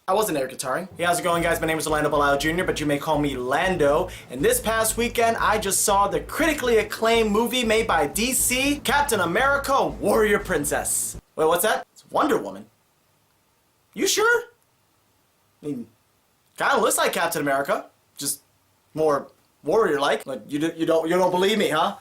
I wasn't air guitaring. Hey, how's it going, guys? My name is Orlando Bilal Jr., but you may call me Lando. And this past weekend, I just saw the critically acclaimed movie made by DC, Captain America, Warrior Princess. Wait, what's that? It's Wonder Woman. You sure? I mean, kind of looks like Captain America, just more warrior-like. But you don't believe me, huh?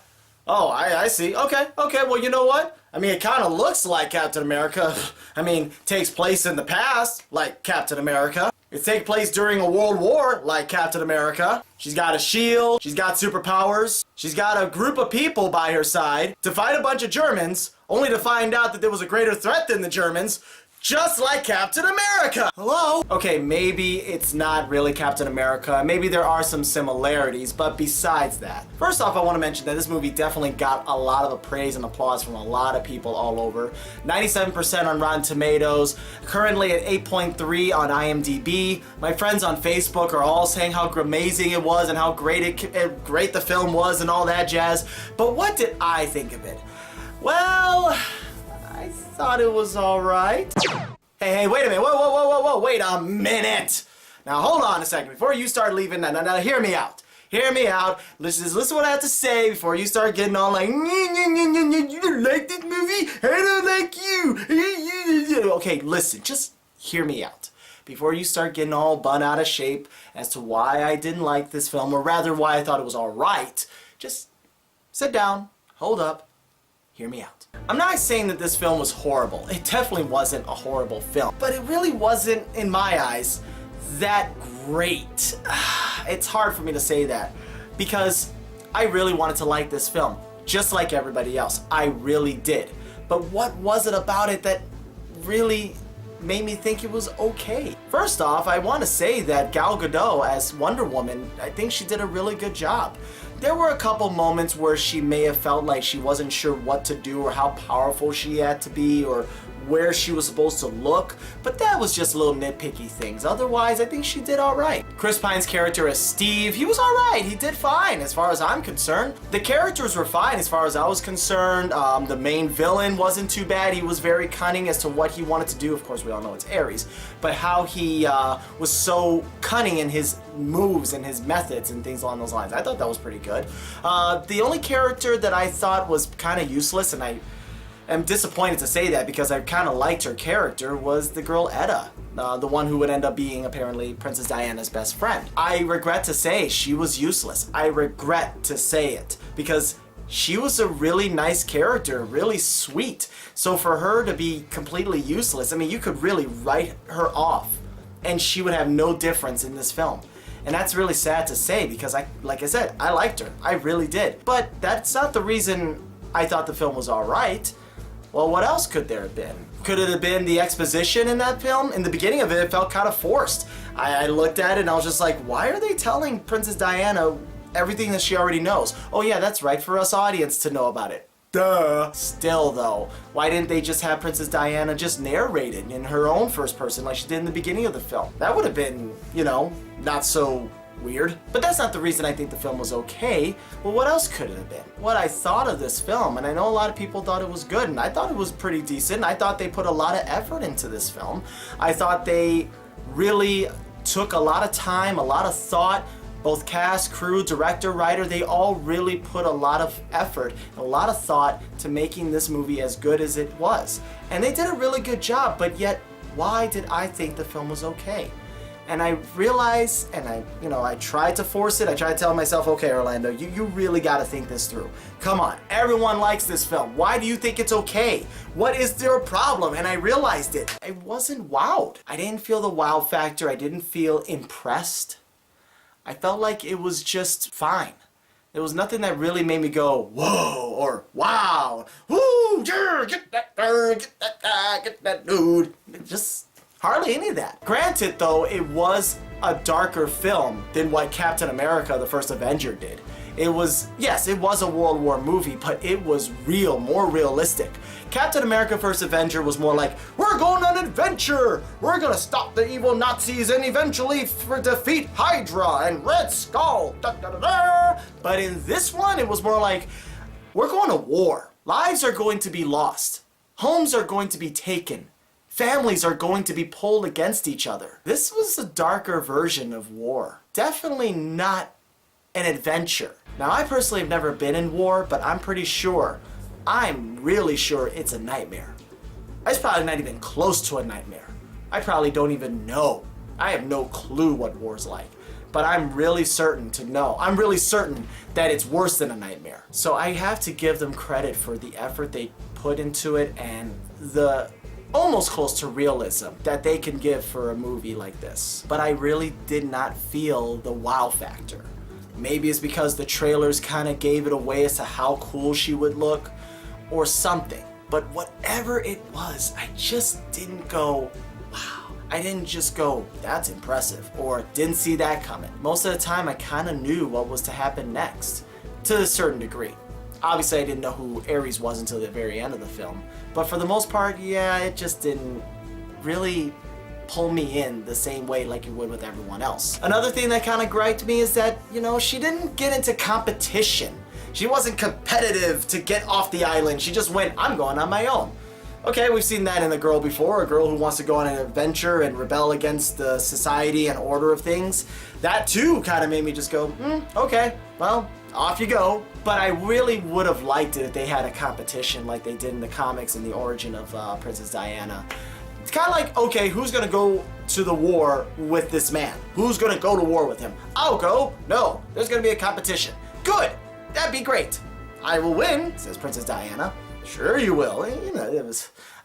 Oh, I see. Okay, well, you know what? I mean, it kind of looks like Captain America. I mean, takes place in the past, like Captain America. It takes place during a world war, like Captain America. She's got a shield, she's got superpowers, she's got a group of people by her side to fight a bunch of Germans, only to find out that there was a greater threat than the Germans, just like Captain America! Hello? Okay, maybe it's not really Captain America. Maybe there are some similarities, but besides that. First off, I want to mention that this movie definitely got a lot of praise and applause from a lot of people all over. 97% on Rotten Tomatoes, currently at 8.3 on IMDb. My friends on Facebook are all saying how amazing it was and how great the film was and all that jazz. But what did I think of it? Well, I thought it was alright. Hey, wait a minute. Whoa, wait a minute. Now, hold on a second. Before you start leaving, now, hear me out. Hear me out. Listen to what I have to say before you start getting all like, you don't like this movie? I don't like you. Okay, listen, just hear me out. Before you start getting all bent out of shape as to why I didn't like this film, or rather why I thought it was alright, just sit down, hold up, hear me out. I'm not saying that this film was horrible. It definitely wasn't a horrible film. But it really wasn't, in my eyes, that great. It's hard for me to say that because I really wanted to like this film, just like everybody else. I really did. But what was it about it that really made me think it was okay? First off, I want to say that Gal Gadot as Wonder Woman, I think she did a really good job. There were a couple moments where she may have felt like she wasn't sure what to do or how powerful she had to be or where she was supposed to look, but that was just little nitpicky things. Otherwise, I think she did alright. Chris Pine's character as Steve, he was alright. He did fine as far as I'm concerned. The characters were fine as far as I was concerned. The main villain wasn't too bad. He was very cunning as to what he wanted to do. Of course, we all know it's Ares, but how he was so cunning in his moves and his methods and things along those lines. I thought that was pretty good. The only character that I thought was kind of useless, and I'm disappointed to say that because I kind of liked her character, was the girl Etta, the one who would end up being apparently Princess Diana's best friend. I regret to say she was useless. I regret to say it because she was a really nice character, really sweet. So for her to be completely useless, I mean, you could really write her off and she would have no difference in this film. And that's really sad to say because like I said, I liked her. I really did. But that's not the reason I thought the film was alright. Well, what else could there have been? Could it have been the exposition in that film? In the beginning of it, it felt kind of forced. I looked at it and I was just like, why are they telling Princess Diana everything that she already knows? Oh yeah, that's right, for us audience to know about it. Duh. Still though, why didn't they just have Princess Diana just narrate it in her own first person like she did in the beginning of the film? That would have been, you know, not so weird. But that's not the reason I think the film was okay. Well, what else could it have been? What I thought of this film, and I know a lot of people thought it was good, and I thought it was pretty decent. I thought they put a lot of effort into this film. I thought they really took a lot of time, a lot of thought. Both cast, crew, director, writer, they all really put a lot of effort, a lot of thought to making this movie as good as it was. And they did a really good job, but yet, why did I think the film was okay? And I realized, and I tried to force it. I tried to tell myself, okay, Orlando, you really got to think this through. Come on, everyone likes this film. Why do you think it's okay? What is their problem? And I realized it. I wasn't wowed. I didn't feel the wow factor. I didn't feel impressed. I felt like it was just fine. There was nothing that really made me go, whoa, or wow, woo, yeah, get that guy, get that guy, get that dude. Just hardly any of that. Granted though, it was a darker film than what Captain America, the First Avenger did. It was, yes, it was a World War movie, but it was real, more realistic. Captain America First Avenger was more like, we're going on an adventure! We're gonna stop the evil Nazis and eventually defeat Hydra and Red Skull! Da, da, da, da. But in this one, it was more like, we're going to war. Lives are going to be lost. Homes are going to be taken. Families are going to be pulled against each other. This was a darker version of war. Definitely not an adventure. Now, I personally have never been in war, but I'm really sure it's a nightmare. It's probably not even close to a nightmare. I probably don't even know. I have no clue what war's like. But I'm really certain to know. I'm really certain that it's worse than a nightmare. So I have to give them credit for the effort they put into it and the almost close to realism that they can give for a movie like this. But I really did not feel the wow factor. Maybe it's because the trailers kind of gave it away as to how cool she would look or something. But whatever it was, I just didn't go, wow. I didn't just go, that's impressive, or didn't see that coming. Most of the time, I kind of knew what was to happen next, to a certain degree. Obviously, I didn't know who Ares was until the very end of the film, but for the most part, yeah, it just didn't really pull me in the same way like it would with everyone else. Another thing that kind of griped me is that, she didn't get into competition. She wasn't competitive to get off the island. She just went, I'm going on my own. Okay, we've seen that in a girl before, a girl who wants to go on an adventure and rebel against the society and order of things. That too kind of made me just go, okay, well, off you go. But I really would have liked it if they had a competition like they did in the comics in the origin of Princess Diana. It's kind of like, okay, who's going to go to the war with this man? Who's going to go to war with him? I'll go. No, there's going to be a competition. Good, that'd be great. I will win, says Princess Diana. Sure you will.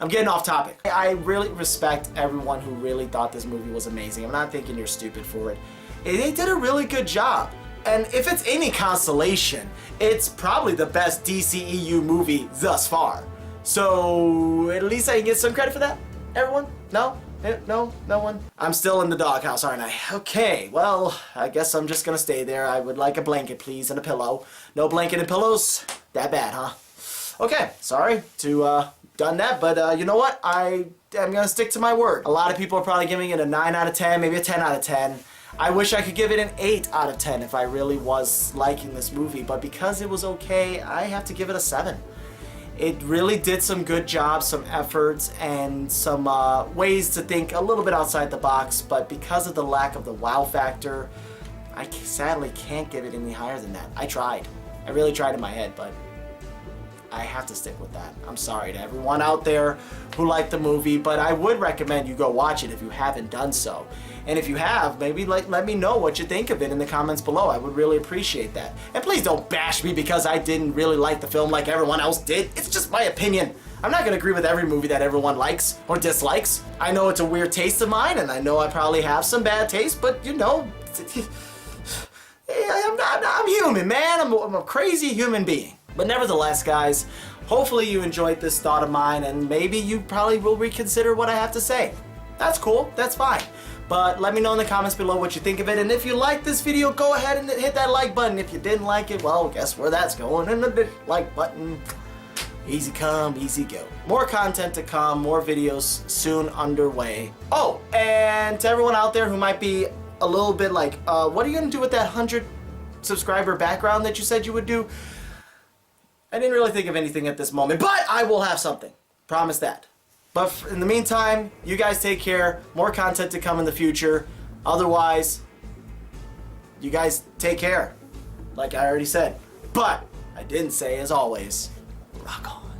I'm getting off topic. I really respect everyone who really thought this movie was amazing. I'm not thinking you're stupid for it. They did a really good job. And if it's any consolation, it's probably the best DCEU movie thus far. So at least I can get some credit for that? Everyone? No? No? No one? I'm still in the doghouse, aren't I? Okay, well, I guess I'm just gonna stay there. I would like a blanket, please, and a pillow. No blanket and pillows? That bad, huh? Okay, sorry to done that, but you know what? I am gonna stick to my word. A lot of people are probably giving it a 9 out of 10, maybe a 10 out of 10. I wish I could give it an 8 out of 10 if I really was liking this movie, but because it was okay, I have to give it a 7. It really did some good jobs, some efforts, and some ways to think a little bit outside the box, but because of the lack of the wow factor, I sadly can't give it any higher than that. I tried. I really tried in my head, but I have to stick with that. I'm sorry to everyone out there who liked the movie, but I would recommend you go watch it if you haven't done so. And if you have, maybe let me know what you think of it in the comments below. I would really appreciate that. And please don't bash me because I didn't really like the film like everyone else did. It's just my opinion. I'm not going to agree with every movie that everyone likes or dislikes. I know it's a weird taste of mine, and I know I probably have some bad taste, but I'm human, man. I'm a crazy human being. But nevertheless, guys, hopefully you enjoyed this thought of mine, and maybe you probably will reconsider what I have to say. That's cool, that's fine. But let me know in the comments below what you think of it, and if you liked this video, go ahead and hit that like button. If you didn't like it, well, guess where that's going, in the like button. Easy come, easy go. More content to come, more videos soon underway. Oh, and to everyone out there who might be a little bit like, what are you gonna do with that 100 subscriber background that you said you would do? I didn't really think of anything at this moment, but I will have something. Promise that. But in the meantime, you guys take care. More content to come in the future. Otherwise, you guys take care. Like I already said. But I didn't say, as always, rock on.